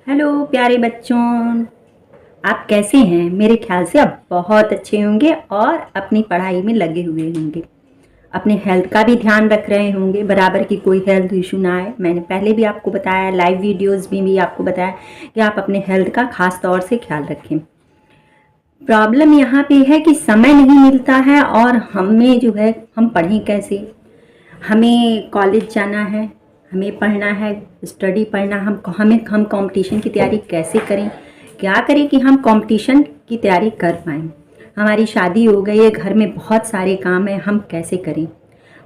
Hello प्यारे बच्चों, आप कैसे हैं? मेरे ख्याल से आप बहुत अच्छे होंगे और अपनी पढ़ाई में लगे हुए होंगे। अपने हेल्थ का भी ध्यान रख रहे होंगे, बराबर की कोई हेल्थ इशू ना आए। मैंने पहले भी आपको बताया, लाइव वीडियोस में भी आपको बताया कि आप अपने हेल्थ का खास तौर से ख्याल रखें। प्रॉब्लम यहाँ पे है कि समय नहीं मिलता है और हमें जो है हम पढ़ें कैसे। हमें कॉलेज जाना है, हमें पढ़ना है, स्टडी पढ़ना, हम कंपटीशन की तैयारी कैसे करें, क्या करें कि हम कंपटीशन की तैयारी कर पाएँ। हमारी शादी हो गई है, घर में बहुत सारे काम हैं, हम कैसे करें।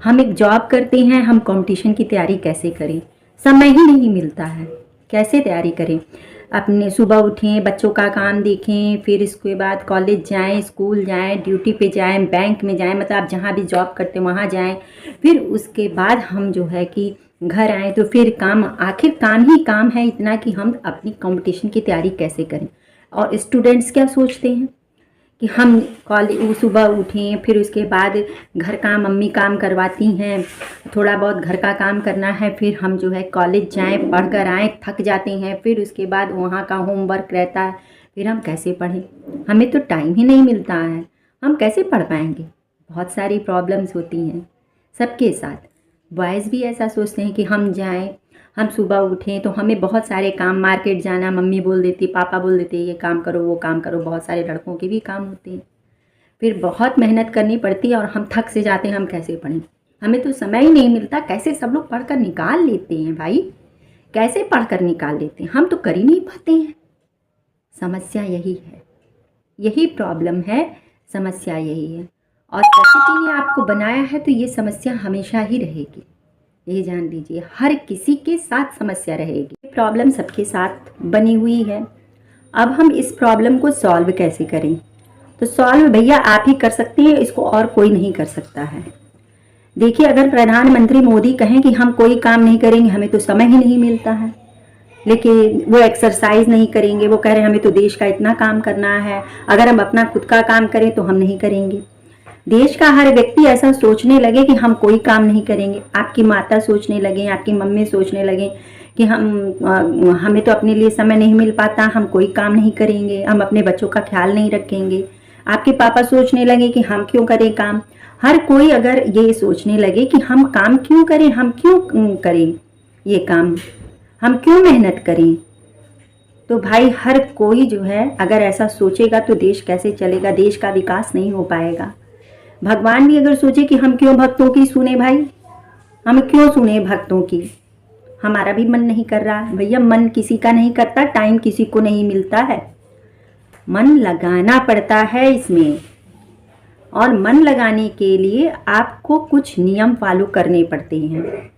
हम एक जॉब करते हैं, हम कंपटीशन की तैयारी कैसे करें। समय ही नहीं मिलता है, कैसे तैयारी करें। अपने सुबह उठें, बच्चों का काम देखें, फिर इसके बाद कॉलेज जाएं, स्कूल जाएं, ड्यूटी पे जाएं, बैंक में जाएं, मतलब आप जहाँ भी जॉब करते हैं वहाँ जाएं। फिर उसके बाद हम जो है कि घर आएँ तो फिर काम, आखिर काम ही काम है इतना कि हम अपनी कंपटीशन की तैयारी कैसे करें। और स्टूडेंट्स क्या सोचते हैं कि हम कॉलेज सुबह उठें, फिर उसके बाद घर का मम्मी काम करवाती हैं, थोड़ा बहुत घर का काम करना है, फिर हम जो है कॉलेज जाएं, पढ़ कर आएँ, थक जाते हैं, फिर उसके बाद वहाँ का होमवर्क रहता है, फिर हम कैसे पढ़ें। हमें तो टाइम ही नहीं मिलता है, हम कैसे पढ़ पाएंगे। बहुत सारी प्रॉब्लम्स होती हैं सबके साथ। बॉयज़ भी ऐसा सोचते हैं कि हम जाएं, हम सुबह उठें तो हमें बहुत सारे काम, मार्केट जाना, मम्मी बोल देती, पापा बोल देते ये काम करो वो काम करो, बहुत सारे लड़कों के भी काम होते हैं। फिर बहुत मेहनत करनी पड़ती है और हम थक से जाते हैं, हम कैसे पढ़ें। हमें तो समय ही नहीं मिलता। कैसे सब लोग पढ़ कर निकाल लेते हैं भाई, कैसे पढ़ कर निकाल लेते हैं, हम तो कर ही नहीं पाते हैं। समस्या यही है, यही प्रॉब्लम है, समस्या यही है। और प्रकृति ने आपको बनाया है तो ये समस्या हमेशा ही रहेगी, ये जान लीजिए। हर किसी के साथ समस्या रहेगी, प्रॉब्लम सबके साथ बनी हुई है। अब हम इस प्रॉब्लम को सॉल्व कैसे करें। तो सॉल्व भैया आप ही कर सकते हैं, इसको और कोई नहीं कर सकता है। देखिए, अगर प्रधानमंत्री मोदी कहें कि हम कोई काम नहीं करेंगे, हमें तो समय ही नहीं मिलता है, लेकिन वो एक्सरसाइज नहीं करेंगे, वो कह रहे हैं हमें तो देश का इतना काम करना है, अगर हम अपना खुद का काम करें तो हम नहीं करेंगे। देश का हर व्यक्ति ऐसा सोचने लगे कि हम कोई काम नहीं करेंगे। आपकी माता सोचने लगे, आपकी मम्मी सोचने लगे कि हमें तो अपने लिए समय नहीं मिल पाता, हम कोई काम नहीं करेंगे, हम अपने बच्चों का ख्याल नहीं रखेंगे। आपके पापा सोचने लगे कि हम क्यों करें काम। हर कोई अगर ये सोचने लगे कि हम काम क्यों करें, हम क्यों करें ये काम, हम क्यों मेहनत करें, तो भाई हर कोई जो है अगर ऐसा सोचेगा तो देश कैसे चलेगा, देश का विकास नहीं हो पाएगा। भगवान भी अगर सोचे कि हम क्यों भक्तों की सुने भाई, हम क्यों सुने भक्तों की, हमारा भी मन नहीं कर रहा भैया। मन किसी का नहीं करता, टाइम किसी को नहीं मिलता है, मन लगाना पड़ता है इसमें। और मन लगाने के लिए आपको कुछ नियम फॉलो करने पड़ते हैं।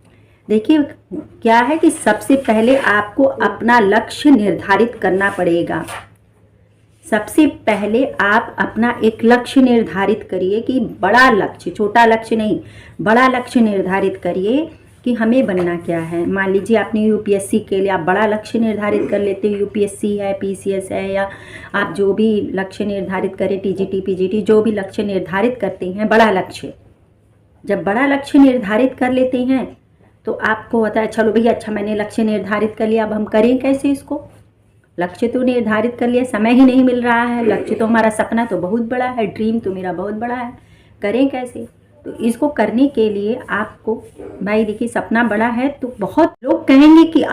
देखिए, क्या है कि सबसे पहले आपको अपना लक्ष्य निर्धारित करना पड़ेगा। सबसे पहले आप अपना एक लक्ष्य निर्धारित करिए कि बड़ा लक्ष्य, छोटा लक्ष्य नहीं, बड़ा लक्ष्य निर्धारित करिए कि हमें बनना क्या है। मान लीजिए आपने यूपीएससी के लिए आप बड़ा लक्ष्य निर्धारित कर लेते हो, यूपीएससी है, पीसीएस है, या आप जो भी लक्ष्य निर्धारित करें, टीजीटी पीजीटी, जो भी लक्ष्य निर्धारित करते हैं, बड़ा लक्ष्य। जब बड़ा लक्ष्य निर्धारित कर लेते हैं तो आपको होता है चलो भैया अच्छा मैंने लक्ष्य निर्धारित कर लिया, अब हम करें कैसे इसको। लक्ष्य तो निर्धारित कर लिया, समय ही नहीं मिल रहा है। लक्ष्य तो हमारा, सपना तो बहुत बड़ा है, ड्रीम तो मेरा बहुत बड़ा है, करें कैसे। तो इसको करने के लिए आपको भाई देखिए, सपना बड़ा है तो बहुत लोग कहेंगे कि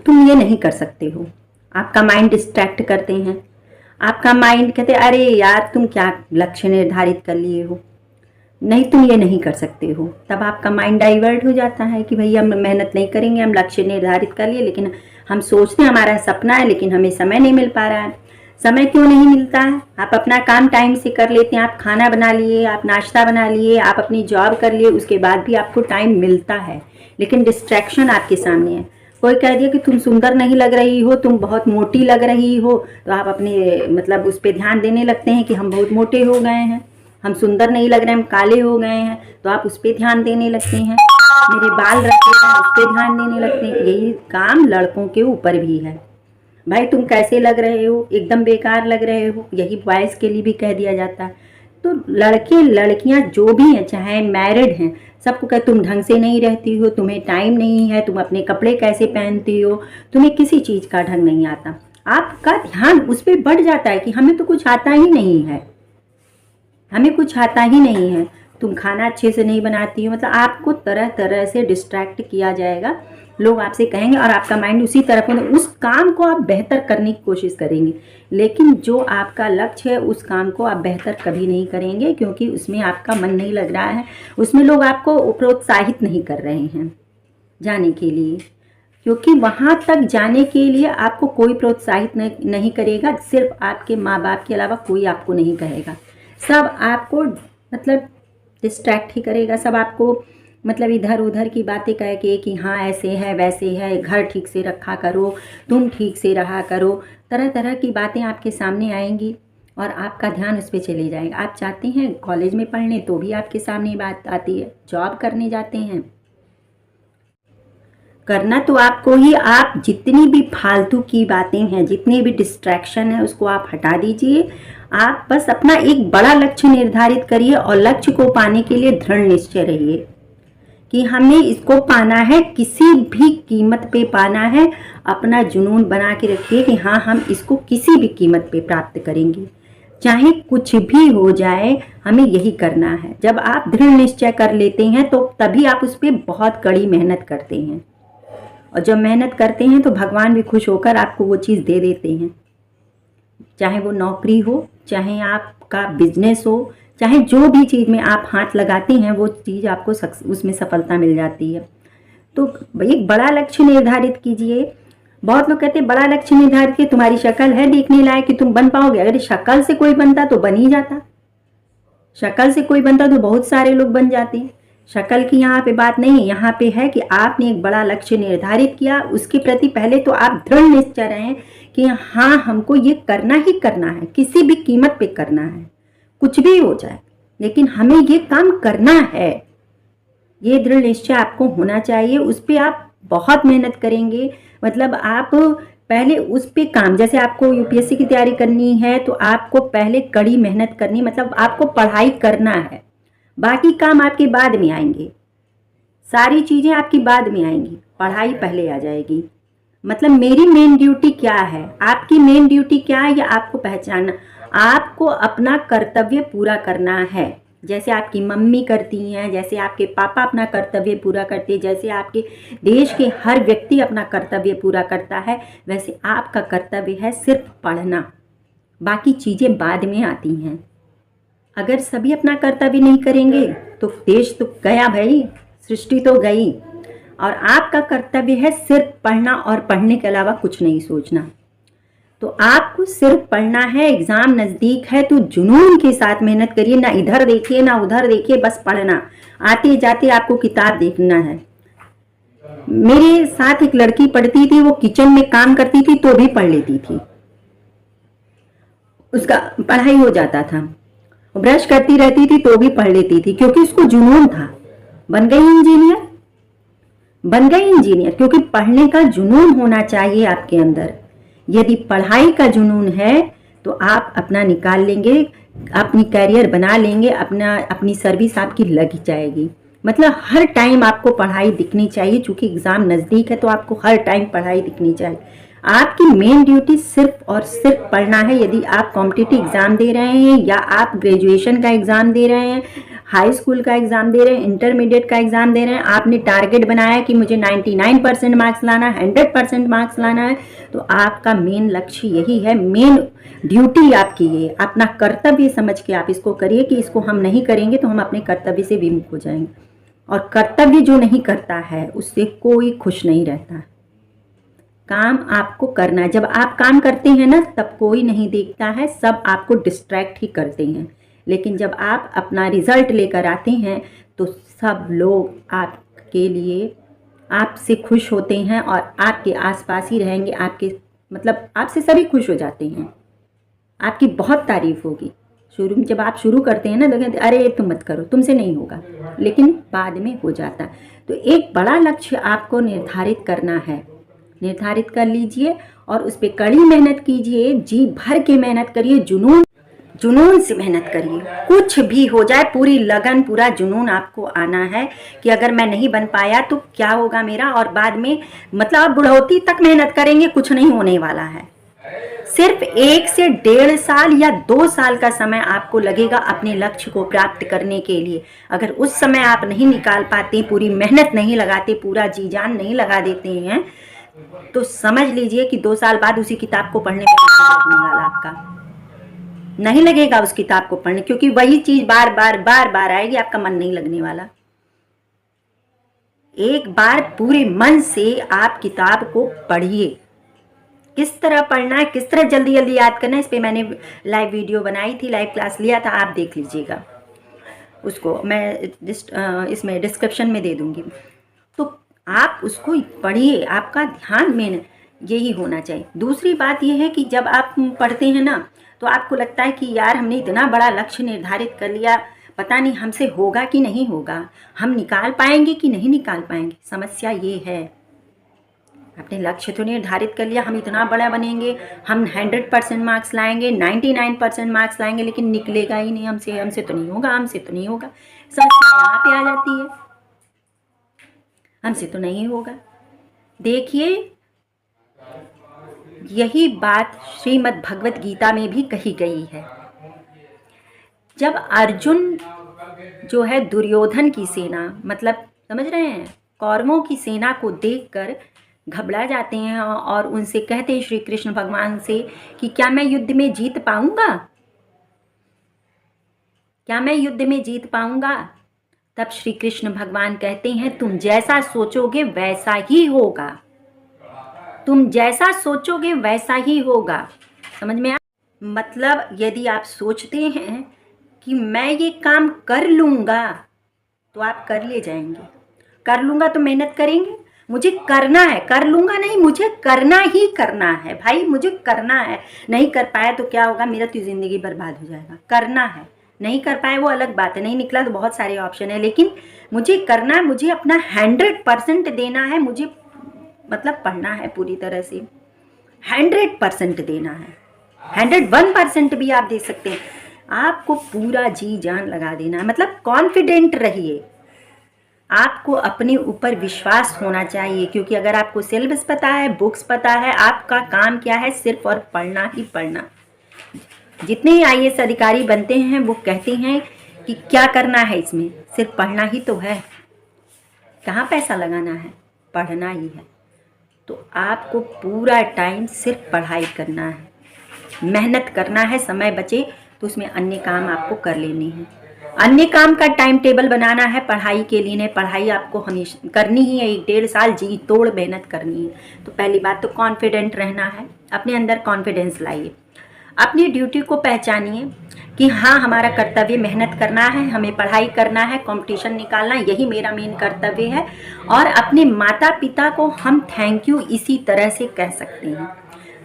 तुम ये नहीं कर सकते हो, आपका माइंड डिस्ट्रैक्ट करते हैं। आपका माइंड कहते अरे यार तुम क्या लक्ष्य निर्धारित कर लिए हो, नहीं तुम ये नहीं कर सकते हो। तब आपका माइंड डाइवर्ट हो जाता है कि भैया हम मेहनत नहीं करेंगे, हम लक्ष्य निर्धारित कर लिए, लेकिन हम सोचते हैं हमारा सपना है लेकिन हमें समय नहीं मिल पा रहा है। समय क्यों नहीं मिलता है? आप अपना काम टाइम से कर लेते हैं, आप खाना बना लिए, आप नाश्ता बना लिए, आप अपनी जॉब कर लिए, उसके बाद भी आपको टाइम मिलता है, लेकिन डिस्ट्रैक्शन आपके सामने है। कोई कह दिया कि तुम सुंदर नहीं लग रही हो, तुम बहुत मोटी लग रही हो, तो आप अपने मतलब उस पर ध्यान देने लगते हैं कि हम बहुत मोटे हो गए हैं, हम सुंदर नहीं लग रहे, हम काले हो गए हैं, तो आप उस पर ध्यान देने लगते हैं। मेरे बाल रखे हैं, उस पर ध्यान देने लगते हैं। यही काम लड़कों के ऊपर भी है। भाई तुम कैसे लग रहे हो, एकदम बेकार लग रहे हो, यही बॉयज़ के लिए भी कह दिया जाता है। तो लड़के लड़कियां जो भी हैं, चाहे मैरिड हैं, सबको कहे तुम ढंग से नहीं रहती हो, तुम्हें टाइम नहीं है, तुम अपने कपड़े कैसे पहनती हो, तुम्हें किसी चीज़ का ढंग नहीं आता। आपका ध्यान उस पर बढ़ जाता है कि हमें तो कुछ आता ही नहीं है, हमें कुछ आता ही नहीं है, तुम खाना अच्छे से नहीं बनाती हो। मतलब आपको तरह तरह से डिस्ट्रैक्ट किया जाएगा, लोग आपसे कहेंगे और आपका माइंड उसी तरफ होगा, उस काम को आप बेहतर करने की कोशिश करेंगे, लेकिन जो आपका लक्ष्य है उस काम को आप बेहतर कभी नहीं करेंगे, क्योंकि उसमें आपका मन नहीं लग रहा है, उसमें लोग आपको प्रोत्साहित नहीं कर रहे हैं जाने के लिए, क्योंकि वहाँ तक जाने के लिए आपको कोई प्रोत्साहित नहीं करेगा, सिर्फ आपके माँ बाप के अलावा कोई आपको नहीं कहेगा। सब आपको मतलब डिस्ट्रैक्ट ही करेगा, सब आपको मतलब इधर उधर की बातें कह के कि हाँ ऐसे है वैसे है, घर ठीक से रखा करो, तुम ठीक से रहा करो, तरह तरह की बातें आपके सामने आएंगी और आपका ध्यान उस पर चले जाएगा। आप चाहते हैं कॉलेज में पढ़ने तो भी आपके सामने बात आती है, जॉब करने जाते हैं, करना तो आपको ही, आप जितनी भी फालतू की बातें हैं, जितनी भी डिस्ट्रैक्शन है उसको आप हटा दीजिए। आप बस अपना एक बड़ा लक्ष्य निर्धारित करिए और लक्ष्य को पाने के लिए दृढ़ निश्चय रहिए कि हमें इसको पाना है, किसी भी कीमत पे पाना है। अपना जुनून बना के रखिए कि हाँ हम इसको किसी भी कीमत पे प्राप्त करेंगे, चाहे कुछ भी हो जाए हमें यही करना है। जब आप दृढ़ निश्चय कर लेते हैं तो तभी आप उस पर बहुत कड़ी मेहनत करते हैं, और जब मेहनत करते हैं तो भगवान भी खुश होकर आपको वो चीज़ दे देते हैं, चाहे वो नौकरी हो, चाहे आपका बिजनेस हो, चाहे जो भी चीज़ में आप हाथ लगाते हैं वो चीज़ आपको उसमें सफलता मिल जाती है। तो एक बड़ा लक्ष्य निर्धारित कीजिए। बहुत लोग कहते हैं बड़ा लक्ष्य निर्धारित किए, तुम्हारी शक्ल है देखने लायक कि तुम बन पाओगे। अगर शक्ल से कोई बनता तो बन ही जाता, शक्ल से कोई बनता तो बहुत सारे लोग बन जाते। शक्ल की यहाँ पे बात नहीं है, यहाँ पे है कि आपने एक बड़ा लक्ष्य निर्धारित किया, उसके प्रति पहले तो आप दृढ़ निश्चय रहें कि हाँ हमको ये करना ही करना है, किसी भी कीमत पे करना है, कुछ भी हो जाए लेकिन हमें ये काम करना है। ये दृढ़ निश्चय आपको होना चाहिए, उस पर आप बहुत मेहनत करेंगे। मतलब आप पहले उस पे काम, जैसे आपको यूपीएससी की तैयारी करनी है तो आपको पहले कड़ी मेहनत करनी, मतलब आपको पढ़ाई करना है, बाकी काम आपके बाद में आएंगे, सारी चीज़ें आपकी बाद में आएंगी, पढ़ाई पहले आ जाएगी। मतलब मेरी मेन ड्यूटी क्या है, आपकी मेन ड्यूटी क्या है, ये आपको पहचानना। आपको अपना कर्तव्य पूरा करना है, जैसे आपकी मम्मी करती हैं, जैसे आपके पापा अपना कर्तव्य पूरा करते हैं, जैसे आपके देश के हर व्यक्ति अपना कर्तव्य पूरा करता है, वैसे आपका कर्तव्य है सिर्फ पढ़ना, बाकी चीज़ें बाद में आती हैं। अगर सभी अपना कर्तव्य नहीं करेंगे तो देश तो गया भाई, सृष्टि तो गई। और आपका कर्तव्य है सिर्फ पढ़ना और पढ़ने के अलावा कुछ नहीं सोचना। तो आपको सिर्फ पढ़ना है, एग्ज़ाम नज़दीक है तो जुनून के साथ मेहनत करिए, ना इधर देखिए ना उधर देखिए, बस पढ़ना। आते जाते आपको किताब देखना है। मेरे साथ एक लड़की पढ़ती थी, वो किचन में काम करती थी तो भी पढ़ लेती थी, उसका पढ़ाई हो जाता था। ब्रश करती रहती थी तो भी पढ़ लेती थी, क्योंकि उसको जुनून था। बन गई इंजीनियर, बन गई इंजीनियर, क्योंकि पढ़ने का जुनून होना चाहिए आपके अंदर। यदि पढ़ाई का जुनून है तो आप अपना निकाल लेंगे, अपनी कैरियर बना लेंगे, अपनी सर्विस आपकी लग जाएगी। मतलब हर टाइम आपको पढ़ाई दिखनी चाहिए, चूंकि एग्ज़ाम नज़दीक है तो आपको हर टाइम पढ़ाई दिखनी चाहिए। आपकी मेन ड्यूटी सिर्फ और सिर्फ पढ़ना है। यदि आप कॉम्पिटिटिव एग्ज़ाम दे रहे हैं, या आप ग्रेजुएशन का एग्ज़ाम दे रहे हैं, हाई स्कूल का एग्ज़ाम दे रहे हैं, इंटरमीडिएट का एग्ज़ाम दे रहे हैं, आपने टारगेट बनाया कि मुझे 99% मार्क्स लाना है, 100% मार्क्स लाना है, तो आपका मेन लक्ष्य यही है, मेन ड्यूटी आपकी ये, अपना कर्तव्य समझ के आप इसको करिए कि इसको हम नहीं करेंगे तो हम अपने कर्तव्य से विमुख हो जाएंगे। और कर्तव्य जो नहीं करता है उससे कोई खुश नहीं रहता। काम आपको करना है। जब आप काम करते हैं ना तब कोई नहीं देखता है, सब आपको डिस्ट्रैक्ट ही करते हैं। लेकिन जब आप अपना रिजल्ट लेकर आते हैं तो सब लोग आपके लिए, आपसे खुश होते हैं और आपके आसपास ही रहेंगे। आपके मतलब आपसे सभी खुश हो जाते हैं, आपकी बहुत तारीफ होगी। जब आप शुरू करते हैं ना तो कहते अरे तुम मत करो, तुमसे नहीं होगा, लेकिन बाद में हो जाता है। तो एक बड़ा लक्ष्य आपको निर्धारित करना है, निर्धारित कर लीजिए और उस पर कड़ी मेहनत कीजिए, जी भर के मेहनत करिए, जुनून से मेहनत करिए, कुछ भी हो जाए पूरी लगन पूरा जुनून आपको आना है कि अगर मैं नहीं बन पाया तो क्या होगा मेरा, और बाद में मतलब आप बुढ़ौती तक मेहनत करेंगे कुछ नहीं होने वाला है। सिर्फ 1 से 1.5 साल या 2 साल का समय आपको लगेगा अपने लक्ष्य को प्राप्त करने के लिए। अगर उस समय आप नहीं निकाल पाते, पूरी मेहनत नहीं लगाते, पूरा जी जान नहीं लगा देते हैं, तो समझ लीजिए कि 2 साल बाद उसी किताब को पढ़ने में नहीं लगने वाला, आपका नहीं लगेगा उस किताब को पढ़ने, क्योंकि वही चीज बार बार आएगी, आपका मन नहीं लगने वाला। एक बार पूरे मन से आप किताब को पढ़िए। किस तरह पढ़ना है, किस तरह जल्दी जल्दी याद करना है, इस पे मैंने लाइव वीडियो बनाई थी, लाइव क्लास लिया था, आप देख लीजिएगा, उसको मैं इसमें डिस्क्रिप्शन में दे दूंगी। तो आप उसको पढ़िए, आपका ध्यान में यही होना चाहिए। दूसरी बात यह है कि जब आप पढ़ते हैं ना, तो आपको लगता है कि यार हमने इतना बड़ा लक्ष्य निर्धारित कर लिया, पता नहीं हमसे होगा कि नहीं होगा, हम निकाल पाएंगे कि नहीं निकाल पाएंगे। समस्या ये है, अपने लक्ष्य तो निर्धारित कर लिया, हम इतना बड़ा बनेंगे, हम 100% मार्क्स लाएंगे, 99% मार्क्स लाएंगे, लेकिन निकलेगा ही नहीं, हमसे तो नहीं होगा, हमसे तो नहीं होगा। समस्या यहाँ पे आ जाती है, हमसे तो नहीं होगा। देखिए, यही बात श्रीमद् भगवत गीता में भी कही गई है। जब अर्जुन जो है दुर्योधन की सेना, मतलब समझ रहे हैं, कौरवों की सेना को देखकर घबरा जाते हैं और उनसे कहते हैं श्री कृष्ण भगवान से कि क्या मैं युद्ध में जीत पाऊंगा, क्या मैं युद्ध में जीत पाऊंगा। तब श्री कृष्ण भगवान कहते हैं तुम जैसा सोचोगे वैसा ही होगा, तुम जैसा सोचोगे वैसा ही होगा। समझ में आया? मतलब यदि आप सोचते हैं कि मैं ये काम कर लूँगा तो आप कर ले जाएंगे। कर लूँगा तो मेहनत करेंगे, मुझे करना है, कर लूँगा नहीं, मुझे करना ही करना है भाई, मुझे करना है। नहीं कर पाया तो क्या होगा, मेरा तो ज़िंदगी बर्बाद हो जाएगा। करना है, नहीं कर पाए वो अलग बात है, नहीं निकला तो बहुत सारे ऑप्शन है, लेकिन मुझे करना है, मुझे अपना 100% देना है, मुझे मतलब पढ़ना है पूरी तरह से, 100% देना है, 101% भी आप दे सकते हैं। आपको पूरा जी जान लगा देना है, मतलब कॉन्फिडेंट रहिए, आपको अपने ऊपर विश्वास होना चाहिए, क्योंकि अगर आपको सिलेबस पता है, बुक्स पता है, आपका काम क्या है, सिर्फ और पढ़ना ही पढ़ना। जितने ही IAS अधिकारी बनते हैं वो कहते हैं कि क्या करना है इसमें, सिर्फ पढ़ना ही तो है, कहाँ पैसा लगाना है, पढ़ना ही है। तो आपको पूरा टाइम सिर्फ पढ़ाई करना है, मेहनत करना है, समय बचे तो उसमें अन्य काम आपको कर लेने हैं, अन्य काम का टाइम टेबल बनाना है, पढ़ाई के लिए नहीं। पढ़ाई आपको हमेशा करनी ही है, 1.5 साल जी तोड़ मेहनत करनी है। तो पहली बात तो कॉन्फिडेंट रहना है, अपने अंदर कॉन्फिडेंस लाइए, अपनी ड्यूटी को पहचानिए कि हाँ हमारा कर्तव्य मेहनत करना है, हमें पढ़ाई करना है, कंपटीशन निकालना, यही मेरा मेन कर्तव्य है। और अपने माता पिता को हम थैंक यू इसी तरह से कह सकते हैं,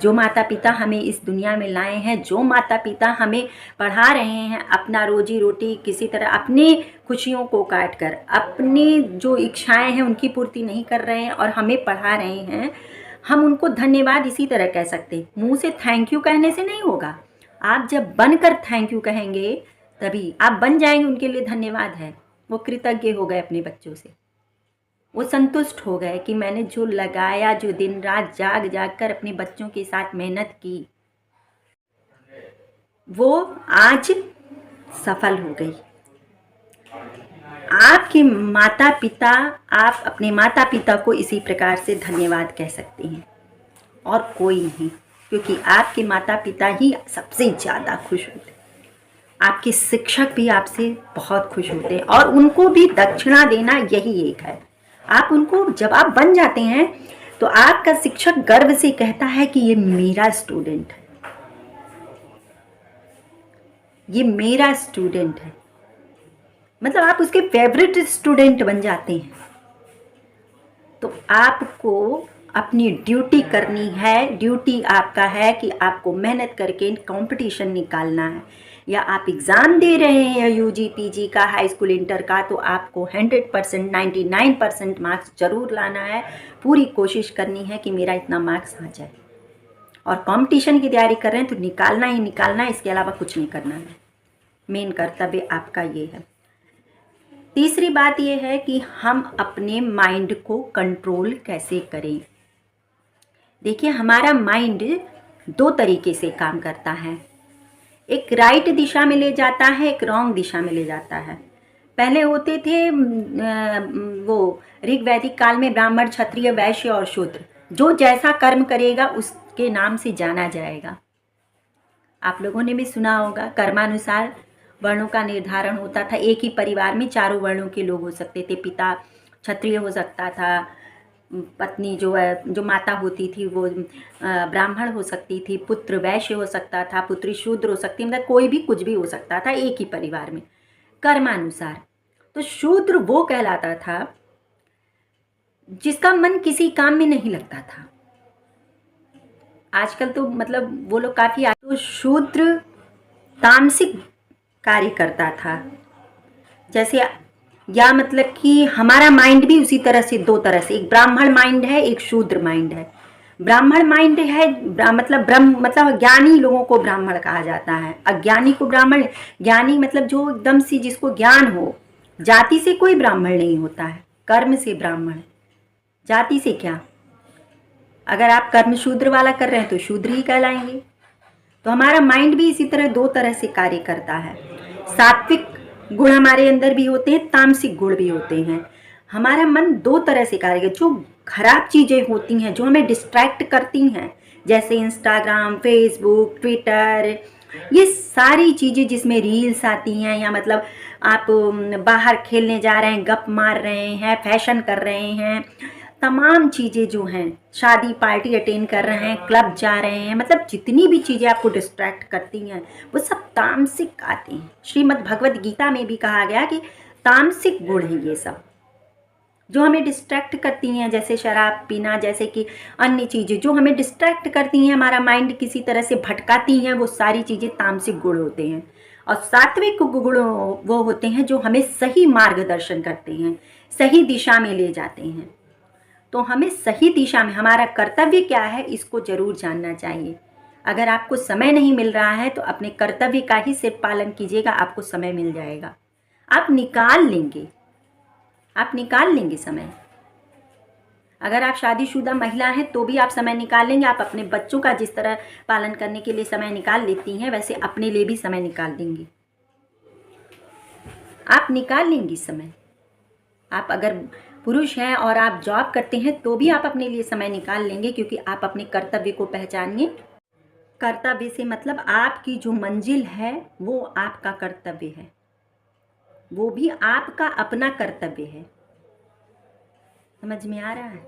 जो माता पिता हमें इस दुनिया में लाए हैं, जो माता पिता हमें पढ़ा रहे हैं, अपना रोजी रोटी किसी तरह अपनी खुशियों को काट कर, अपनी जो इच्छाएं हैं उनकी पूर्ति नहीं कर रहे हैं और हमें पढ़ा रहे हैं, हम उनको धन्यवाद इसी तरह कह सकते हैं। मुंह से थैंक यू कहने से नहीं होगा, आप जब बनकर थैंक यू कहेंगे तभी आप बन जाएंगे, उनके लिए धन्यवाद है। वो कृतज्ञ हो गए अपने बच्चों से, वो संतुष्ट हो गए कि मैंने जो लगाया, जो दिन रात जाग जाग कर अपने बच्चों के साथ मेहनत की, वो आज सफल हो गई। आपके माता पिता, आप अपने माता पिता को इसी प्रकार से धन्यवाद कह सकते हैं और कोई नहीं, क्योंकि आपके माता पिता ही सबसे ज़्यादा खुश होते हैं। आपके शिक्षक भी आपसे बहुत खुश होते हैं और उनको भी दक्षिणा देना यही एक है। आप उनको जब आप बन जाते हैं तो आपका शिक्षक गर्व से कहता है कि ये मेरा स्टूडेंट है, ये मेरा स्टूडेंट है, मतलब आप उसके फेवरेट स्टूडेंट बन जाते हैं। तो आपको अपनी ड्यूटी करनी है, ड्यूटी आपका है कि आपको मेहनत करके कंपटीशन निकालना है, या आप एग्ज़ाम दे रहे हैं UG PG का, हाई स्कूल इंटर का, तो आपको 100% 99% मार्क्स ज़रूर लाना है। पूरी कोशिश करनी है कि मेरा इतना मार्क्स आ जाए, और कंपटीशन की तैयारी कर रहे हैं तो निकालना ही निकालना है, इसके अलावा कुछ नहीं करना है। मेन कर्तव्य आपका ये है। तीसरी बात ये है कि हम अपने माइंड को कंट्रोल कैसे करें। देखिए, हमारा माइंड दो तरीके से काम करता है, एक राइट दिशा में ले जाता है, एक रॉन्ग दिशा में ले जाता है। पहले होते थे वो ऋग वैदिक काल में ब्राह्मण, क्षत्रिय, वैश्य और शूद्र, जो जैसा कर्म करेगा उसके नाम से जाना जाएगा। आप लोगों ने भी सुना होगा, कर्मानुसार वर्णों का निर्धारण होता था। एक ही परिवार में चारों वर्णों के लोग हो सकते थे। पिता क्षत्रिय हो सकता था, पत्नी जो माता होती थी वो ब्राह्मण हो सकती थी, पुत्र वैश्य हो सकता था, पुत्री शूद्र हो सकती, मतलब कोई भी कुछ भी हो सकता था एक ही परिवार में कर्मानुसार। तो शूद्र वो कहलाता था जिसका मन किसी काम में नहीं लगता था। आजकल तो मतलब वो लोग काफ़ी तो शूद्र तामसिक कार्य करता था। जैसे या मतलब कि हमारा माइंड भी उसी तरह से दो तरह से, एक ब्राह्मण माइंड है, एक शूद्र माइंड है। ब्राह्मण माइंड है मतलब ब्रह्म मतलब ज्ञानी लोगों को ब्राह्मण कहा जाता है, अज्ञानी को ब्राह्मण। ज्ञानी मतलब जो एकदम से जिसको ज्ञान हो। जाति से कोई ब्राह्मण नहीं होता है, कर्म से ब्राह्मण। जाति से क्या, अगर आप कर्म शूद्र वाला कर रहे हैं तो शूद्र ही कहलाएंगे। तो हमारा माइंड भी इसी तरह दो तरह से कार्य करता है। सात्विक गुण हमारे अंदर भी होते हैं, तामसिक गुण भी होते हैं। हमारा मन दो तरह से कार्य करता है। जो खराब चीज़ें होती हैं, जो हमें डिस्ट्रैक्ट करती हैं, जैसे इंस्टाग्राम, फेसबुक, ट्विटर, ये सारी चीज़ें जिसमें रील्स आती हैं, या मतलब आप बाहर खेलने जा रहे हैं, गप मार रहे हैं, फैशन कर रहे हैं, तमाम चीज़ें जो हैं, शादी पार्टी अटेंड कर रहे हैं, क्लब जा रहे हैं, मतलब जितनी भी चीज़ें आपको डिस्ट्रैक्ट करती हैं वो सब तामसिक आती हैं। श्रीमद् भगवद गीता में भी कहा गया कि तामसिक गुण हैं ये सब, जो हमें डिस्ट्रैक्ट करती हैं, जैसे शराब पीना, जैसे कि अन्य चीज़ें जो हमें डिस्ट्रैक्ट करती हैं, हमारा माइंड किसी तरह से भटकाती हैं, वो सारी चीज़ें तामसिक गुण होते हैं। और सात्विक गुण वो होते हैं जो हमें सही मार्गदर्शन करते हैं, सही दिशा में ले जाते हैं। तो हमें सही दिशा में हमारा कर्तव्य क्या है, इसको जरूर जानना चाहिए। अगर आपको समय नहीं मिल रहा है तो अपने कर्तव्य का ही सिर्फ पालन कीजिएगा, आपको समय मिल जाएगा। आप निकाल लेंगे समय। अगर आप शादीशुदा महिला हैं तो भी आप समय निकाल लेंगे। आप अपने बच्चों का जिस तरह पालन करने के लिए समय निकाल लेती हैं, वैसे अपने लिए भी समय निकाल देंगी। आप निकाल लेंगी समय। आप अगर पुरुष हैं और आप जॉब करते हैं तो भी आप अपने लिए समय निकाल लेंगे, क्योंकि आप अपने कर्तव्य को पहचानिए। कर्तव्य से मतलब आपकी जो मंजिल है वो आपका कर्तव्य है, वो भी आपका अपना कर्तव्य है। समझ में आ रहा है?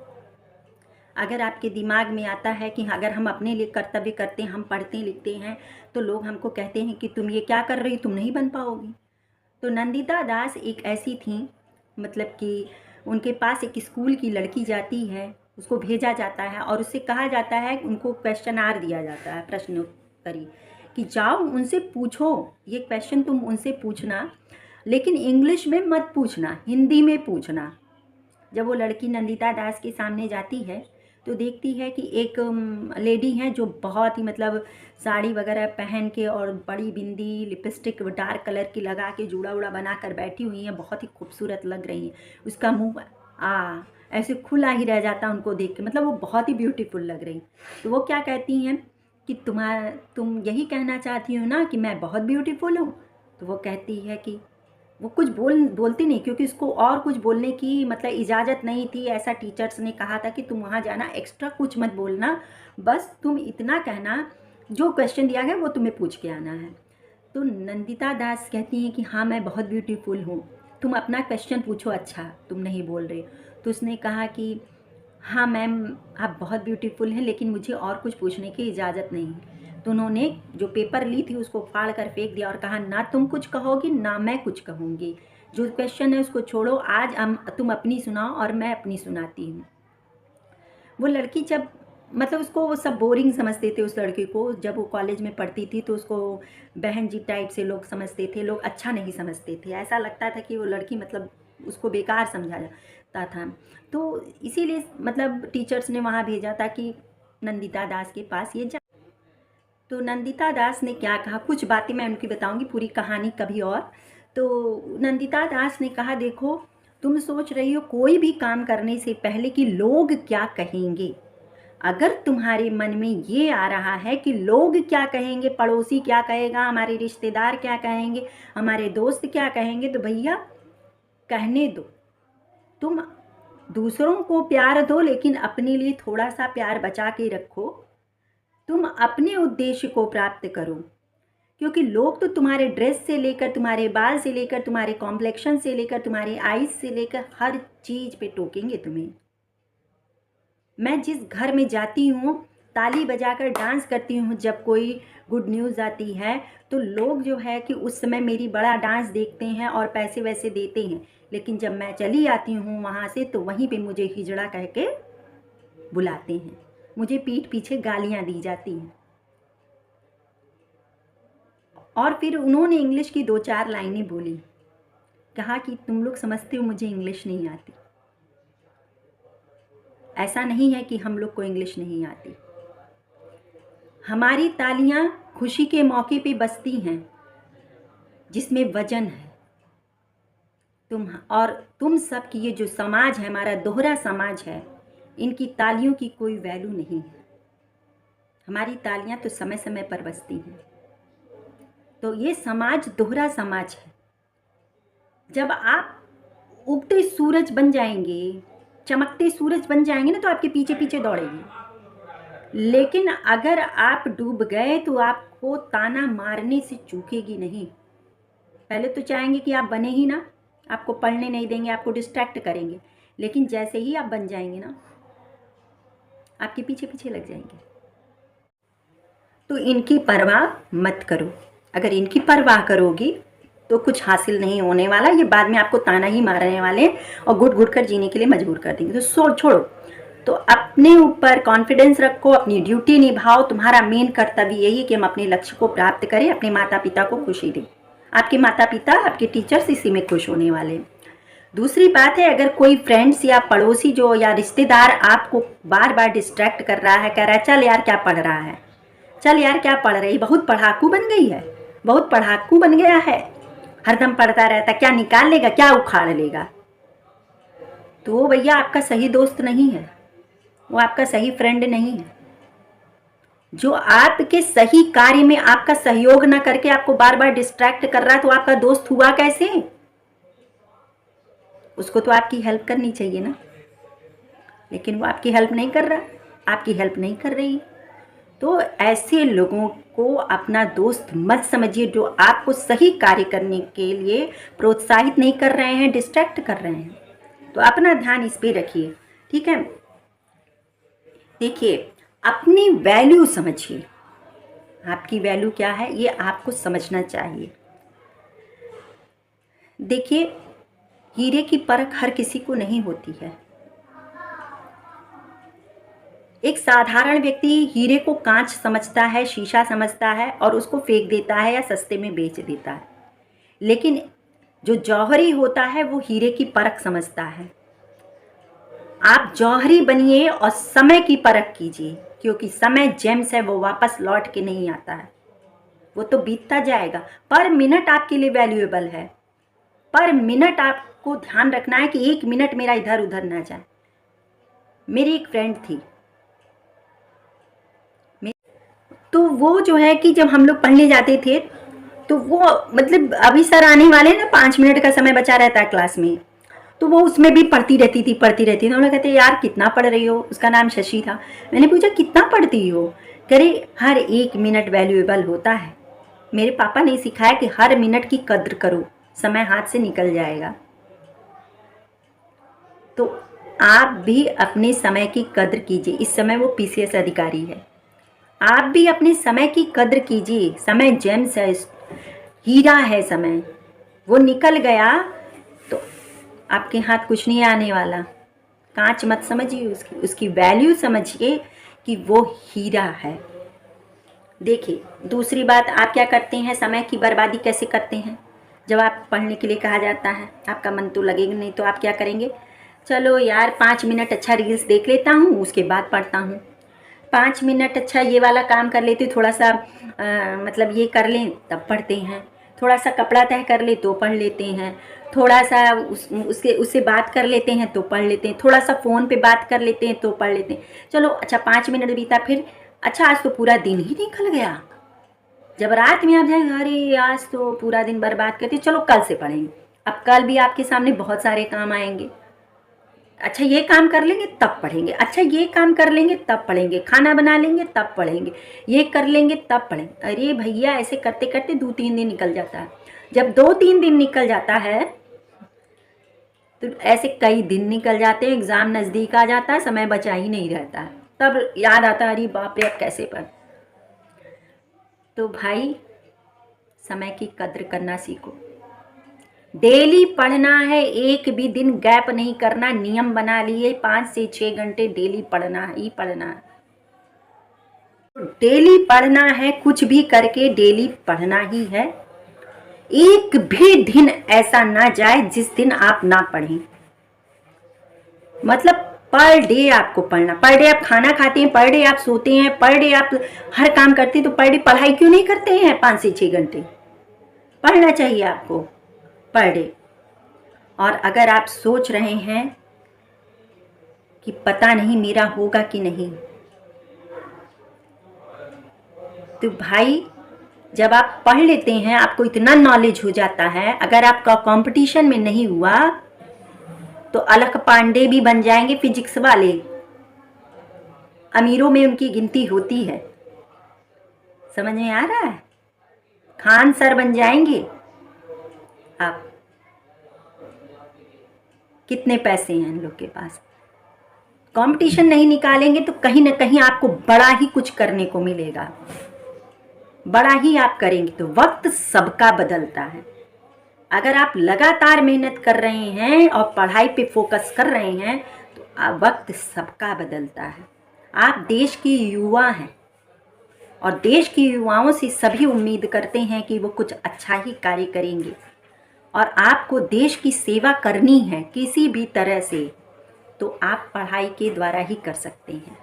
अगर आपके दिमाग में आता है कि अगर हम अपने लिए कर्तव्य करते हैं, हम पढ़ते लिखते हैं, तो लोग हमको कहते हैं कि तुम ये क्या कर रही, तुम नहीं बन पाओगी। तो नंदिता दास एक ऐसी थी, मतलब कि उनके पास एक स्कूल की लड़की जाती है, उसको भेजा जाता है और उससे कहा जाता है, उनको क्वेश्चनार दिया जाता है, प्रश्नोत्तरी, कि जाओ उनसे पूछो, ये क्वेश्चन तुम उनसे पूछना, लेकिन इंग्लिश में मत पूछना, हिंदी में पूछना। जब वो लड़की नंदिता दास के सामने जाती है तो देखती है कि एक लेडी है जो बहुत ही मतलब साड़ी वगैरह पहन के और बड़ी बिंदी, लिपस्टिक डार्क कलर की लगा के, जूड़ा उड़ा बना कर बैठी हुई है, बहुत ही खूबसूरत लग रही है। उसका मुंह ऐसे खुला ही रह जाता उनको देख के, मतलब वो बहुत ही ब्यूटीफुल लग रही। तो वो क्या कहती हैं कि तुम यही कहना चाहती हो ना कि मैं बहुत ब्यूटीफुल हूँ। तो वो कहती है कि वो कुछ बोलती नहीं, क्योंकि उसको और कुछ बोलने की मतलब इजाज़त नहीं थी। ऐसा टीचर्स ने कहा था कि तुम वहाँ जाना, एक्स्ट्रा कुछ मत बोलना, बस तुम इतना कहना, जो क्वेश्चन दिया गया वो तुम्हें पूछ के आना है। तो नंदिता दास कहती हैं कि हाँ मैं बहुत ब्यूटीफुल हूँ, तुम अपना क्वेश्चन पूछो, अच्छा तुम नहीं बोल रहे। तो उसने कहा कि हाँ मैम आप बहुत ब्यूटीफुल हैं, लेकिन मुझे और कुछ पूछने की इजाज़त नहीं। तो उन्होंने जो पेपर ली थी उसको फाड़ कर फेंक दिया और कहा, ना तुम कुछ कहोगी ना मैं कुछ कहूँगी, जो क्वेश्चन है उसको छोड़ो, आज तुम अपनी सुनाओ और मैं अपनी सुनाती हूँ। वो लड़की जब मतलब उसको वो सब बोरिंग समझते थे, उस लड़की को, जब वो कॉलेज में पढ़ती थी तो उसको बहन जी टाइप से लोग समझते थे, लोग अच्छा नहीं समझते थे, ऐसा लगता था कि वो लड़की मतलब उसको बेकार समझा जाता था। तो इसीलिए मतलब टीचर्स ने वहाँ भेजा था कि नंदिता दास के पास ये जा। तो नंदिता दास ने क्या कहा, कुछ बातें मैं उनकी बताऊंगी, पूरी कहानी कभी और। तो नंदिता दास ने कहा, देखो तुम सोच रही हो कोई भी काम करने से पहले कि लोग क्या कहेंगे। अगर तुम्हारे मन में ये आ रहा है कि लोग क्या कहेंगे, पड़ोसी क्या कहेगा, हमारे रिश्तेदार क्या कहेंगे, हमारे दोस्त क्या कहेंगे, तो भैया कहने दो। तुम दूसरों को प्यार दो, लेकिन अपने लिए थोड़ा सा प्यार बचा के रखो। तुम अपने उद्देश्य को प्राप्त करो, क्योंकि लोग तो तुम्हारे ड्रेस से लेकर, तुम्हारे बाल से लेकर, तुम्हारे कॉम्प्लेक्शन से लेकर, तुम्हारे आईज से लेकर हर चीज पे टोकेंगे तुम्हें। मैं जिस घर में जाती हूँ, ताली बजाकर डांस करती हूँ जब कोई गुड न्यूज़ आती है, तो लोग जो है कि उस समय मेरी बड़ा डांस देखते हैं और पैसे वैसे देते हैं। लेकिन जब मैं चली आती हूँ वहाँ से, तो वहीं पे मुझे हिजड़ा कह के बुलाते हैं, मुझे पीठ पीछे गालियाँ दी जाती हैं। और फिर उन्होंने इंग्लिश की 2-4 लाइनें बोली, कहा कि तुम लोग समझते हो मुझे इंग्लिश नहीं आती। ऐसा नहीं है कि हम लोग को इंग्लिश नहीं आती। हमारी तालियां खुशी के मौके पे बजती हैं जिसमें वजन है। तुम सब की ये जो समाज है, हमारा दोहरा समाज है, इनकी तालियों की कोई वैल्यू नहीं है। हमारी तालियां तो समय समय पर बजती हैं। तो ये समाज दोहरा समाज है। जब आप उगते सूरज बन जाएंगे, चमकते सूरज बन जाएंगे ना, तो आपके पीछे पीछे दौड़ेगी। लेकिन अगर आप डूब गए तो आपको ताना मारने से चूकेगी नहीं। पहले तो चाहेंगे कि आप बने ही ना, आपको पढ़ने नहीं देंगे, आपको डिस्ट्रैक्ट करेंगे। लेकिन जैसे ही आप बन जाएंगे ना, आपके पीछे पीछे लग जाएंगे। तो इनकी परवाह मत करो। अगर इनकी परवाह करोगी तो कुछ हासिल नहीं होने वाला। ये बाद में आपको ताना ही मारने वाले हैं और घुट घुट कर जीने के लिए मजबूर कर देंगे। तो छोड़ो। तो अपने ऊपर कॉन्फिडेंस रखो, अपनी ड्यूटी निभाओ। तुम्हारा मेन कर्तव्य यही है कि हम अपने लक्ष्य को प्राप्त करें, अपने माता पिता को खुशी दें। आपके माता पिता, आपके टीचर्स इसी में खुश होने वाले हैं। दूसरी बात है, अगर कोई फ्रेंड्स या पड़ोसी जो या रिश्तेदार आपको बार बार डिस्ट्रैक्ट कर रहा है, कह रहा है चल यार क्या पढ़ रहा है, चल यार क्या पढ़ रही, बहुत पढ़ाकू बन गई है, बहुत पढ़ाकू बन गया है, हरदम पढ़ता रहता, क्या निकाल लेगा, क्या उखाड़ लेगा, तो वो भैया आपका सही दोस्त नहीं है, वो आपका सही फ्रेंड नहीं है। जो आपके सही कार्य में आपका सहयोग ना करके आपको बार बार डिस्ट्रैक्ट कर रहा है, तो आपका दोस्त हुआ कैसे? उसको तो आपकी हेल्प करनी चाहिए ना, लेकिन वो आपकी हेल्प नहीं कर रहा, आपकी हेल्प नहीं कर रही। तो ऐसे लोगों को अपना दोस्त मत समझिए, जो आपको सही कार्य करने के लिए प्रोत्साहित नहीं कर रहे हैं, डिस्ट्रैक्ट कर रहे हैं। तो अपना ध्यान इस पे रखिए, ठीक है। देखिए, अपनी वैल्यू समझिए, आपकी वैल्यू क्या है ये आपको समझना चाहिए। देखिए, हीरे की परख हर किसी को नहीं होती है। एक साधारण व्यक्ति हीरे को कांच समझता है, शीशा समझता है और उसको फेंक देता है या सस्ते में बेच देता है। लेकिन जो जौहरी होता है वो हीरे की परख समझता है। आप जौहरी बनिए और समय की परख कीजिए, क्योंकि समय जेम्स है, वो वापस लौट के नहीं आता है, वो तो बीतता जाएगा। पर मिनट आपके लिए वैल्यूएबल है। पर मिनट आपको ध्यान रखना है कि 1 मिनट मेरा इधर उधर ना जाए। मेरी एक फ्रेंड थी, तो वो जो है कि जब हम लोग पढ़ने जाते थे, तो वो मतलब अभी सर आने वाले ना, 5 मिनट का समय बचा रहता है क्लास में, तो वो उसमें भी पढ़ती रहती थी। तो उन्होंने कहते यार कितना पढ़ रही हो, उसका नाम शशि था। मैंने पूछा कितना पढ़ती हो, कह रही हर 1 मिनट वैल्यूएबल होता है। मेरे पापा ने सिखाया कि हर मिनट की कद्र करो, समय हाथ से निकल जाएगा। तो आप भी अपने समय की कद्र कीजिए। इस समय वो पीसीएस अधिकारी है, आप भी अपने समय की कद्र कीजिए। समय जेम्स है, हीरा है समय, वो निकल गया तो आपके हाथ कुछ नहीं आने वाला। कांच मत समझिए, उसकी वैल्यू समझिए कि वो हीरा है। देखिए, दूसरी बात, आप क्या करते हैं, समय की बर्बादी कैसे करते हैं। जब आप पढ़ने के लिए कहा जाता है, आपका मन तो लगेगा नहीं, तो आप क्या करेंगे, चलो यार 5 मिनट अच्छा रील्स देख लेता हूँ, उसके बाद पढ़ता हूँ। 5 मिनट अच्छा ये वाला काम कर लेते, थोड़ा सा मतलब ये कर लें तब पढ़ते हैं, थोड़ा सा कपड़ा तय कर ले तो पढ़ लेते हैं, थोड़ा सा उससे बात कर लेते हैं तो पढ़ लेते हैं, थोड़ा सा फ़ोन पे बात कर लेते हैं तो पढ़ लेते हैं। चलो अच्छा 5 मिनट बीता, फिर अच्छा आज तो पूरा दिन ही निकल गया। जब रात में आप जाएंगे अरे आज तो पूरा दिन बर्बाद करते, चलो कल से पढ़ेंगे। अब कल भी आपके सामने बहुत सारे काम आएंगे। अच्छा ये काम कर लेंगे तब पढ़ेंगे, अच्छा ये काम कर लेंगे तब पढ़ेंगे, खाना बना लेंगे तब पढ़ेंगे, ये कर लेंगे तब पढ़ेंगे। अरे भैया ऐसे करते करते 2-3 दिन निकल जाता है। जब 2-3 दिन निकल जाता है तो ऐसे कई दिन निकल जाते हैं, एग्ज़ाम नज़दीक आ जाता है, समय बचा ही नहीं रहता है, तब याद आता है अरे बाप रे अब कैसे पढ़। तो भाई समय की कद्र करना सीखो, डेली पढ़ना है, एक भी दिन गैप नहीं करना, नियम बना लिए 5 से 6 घंटे डेली पढ़ना ही पढ़ना है। डेली पढ़ना है, कुछ भी करके डेली पढ़ना ही है। एक भी दिन ऐसा ना जाए जिस दिन आप ना पढ़ें, मतलब पर डे आपको पढ़ना। पर डे आप खाना खाते हैं, पर डे आप सोते हैं, पर डे आप हर काम करते हैं, तो पर डे पढ़ाई क्यों नहीं करते हैं? 5 से 6 घंटे पढ़ना चाहिए आपको पर डे। और अगर आप सोच रहे हैं कि पता नहीं मेरा होगा कि नहीं, तो भाई जब आप पढ़ लेते हैं आपको इतना नॉलेज हो जाता है, अगर आपका कंपटीशन में नहीं हुआ तो अलख पांडे भी बन जाएंगे फिजिक्स वाले, अमीरों में उनकी गिनती होती है। समझ में आ रहा है? खान सर बन जाएंगे आप। कितने पैसे हैं इन लोग के पास। कंपटीशन नहीं निकालेंगे तो कहीं ना कहीं आपको बड़ा ही कुछ करने को मिलेगा, बड़ा ही आप करेंगे। तो वक्त सबका बदलता है। अगर आप लगातार मेहनत कर रहे हैं और पढ़ाई पे फोकस कर रहे हैं तो वक्त सबका बदलता है। आप देश की युवा हैं और देश के युवाओं से सभी उम्मीद करते हैं कि वो कुछ अच्छा ही कार्य करेंगे, और आपको देश की सेवा करनी है किसी भी तरह से, तो आप पढ़ाई के द्वारा ही कर सकते हैं।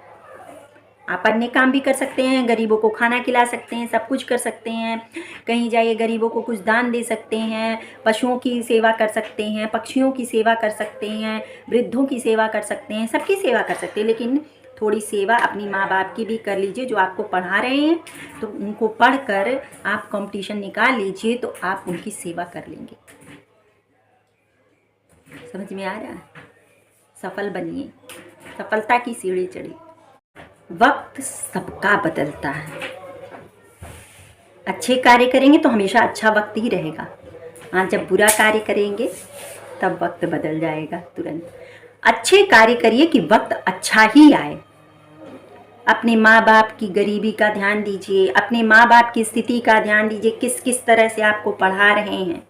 आप अन्य काम भी कर सकते हैं, गरीबों को खाना खिला सकते हैं, सब कुछ कर सकते हैं, कहीं जाइए गरीबों को कुछ दान दे सकते हैं, पशुओं की सेवा कर सकते हैं, पक्षियों की सेवा कर सकते हैं, वृद्धों की सेवा कर सकते हैं, सबकी सेवा कर सकते हैं। लेकिन थोड़ी सेवा अपनी माँ बाप की भी कर लीजिए, जो आपको पढ़ा रहे हैं, तो उनको पढ़कर आप कंपटीशन निकाल लीजिए तो आप उनकी सेवा कर लेंगे। समझ में आ रहा है? सफल बनिए, सफलता की सीढ़ी चढ़िए। वक्त सबका बदलता है। अच्छे कार्य करेंगे तो हमेशा अच्छा वक्त ही रहेगा। हाँ, जब बुरा कार्य करेंगे तब वक्त बदल जाएगा तुरंत। अच्छे कार्य करिए कि वक्त अच्छा ही आए। अपने माँ बाप की गरीबी का ध्यान दीजिए, अपने माँ बाप की स्थिति का ध्यान दीजिए, किस किस तरह से आपको पढ़ा रहे हैं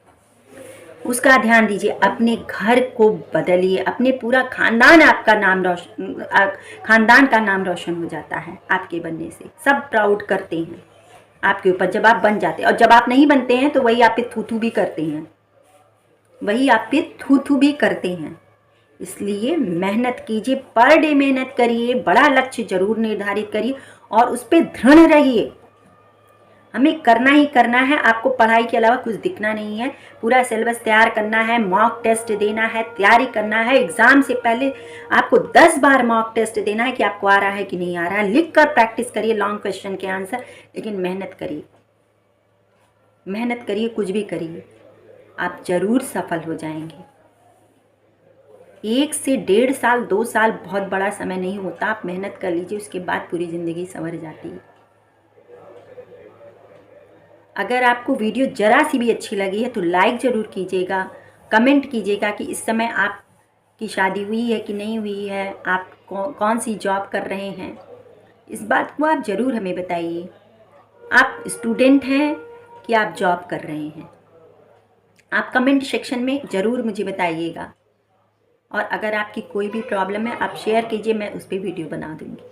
उसका ध्यान दीजिए। अपने घर को बदलिए, अपने पूरा खानदान आपका नाम रोशन, खानदान का नाम रोशन हो जाता है आपके बनने से। सब प्राउड करते हैं आपके ऊपर जब आप बन जाते हैं, और जब आप नहीं बनते हैं तो वही आप पे थू-थू भी करते हैं, वही आप पे थू-थू भी करते हैं। इसलिए मेहनत कीजिए, पर डे मेहनत करिए, बड़ा लक्ष्य जरूर निर्धारित करिए और उस पर दृढ़ रहिए। हमें करना ही करना है, आपको पढ़ाई के अलावा कुछ दिखना नहीं है। पूरा सिलेबस तैयार करना है, मॉक टेस्ट देना है, तैयारी करना है। एग्ज़ाम से पहले आपको 10 बार मॉक टेस्ट देना है कि आपको आ रहा है कि नहीं आ रहा है। लिख कर प्रैक्टिस करिए लॉन्ग क्वेश्चन के आंसर, लेकिन मेहनत करिए, मेहनत करिए, कुछ भी करिए, आप ज़रूर सफल हो जाएंगे। 1 से 1.5 साल 2 साल बहुत बड़ा समय नहीं होता। आप मेहनत कर लीजिए, उसके बाद पूरी ज़िंदगी संवर जाती है। अगर आपको वीडियो ज़रा सी भी अच्छी लगी है तो लाइक ज़रूर कीजिएगा, कमेंट कीजिएगा कि इस समय आपकी शादी हुई है कि नहीं हुई है, आप कौन सी जॉब कर रहे हैं, इस बात को आप ज़रूर हमें बताइए। आप स्टूडेंट हैं कि आप जॉब कर रहे हैं, आप कमेंट सेक्शन में ज़रूर मुझे बताइएगा। और अगर आपकी कोई भी प्रॉब्लम है आप शेयर कीजिए, मैं उस पर वीडियो बना दूँगी।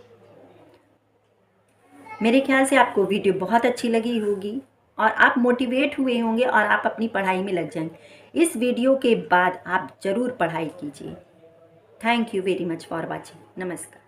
मेरे ख्याल से आपको वीडियो बहुत अच्छी लगी होगी और आप मोटिवेट हुए होंगे और आप अपनी पढ़ाई में लग जाएंगे। इस वीडियो के बाद आप ज़रूर पढ़ाई कीजिए। Thank you very much for watching. नमस्कार।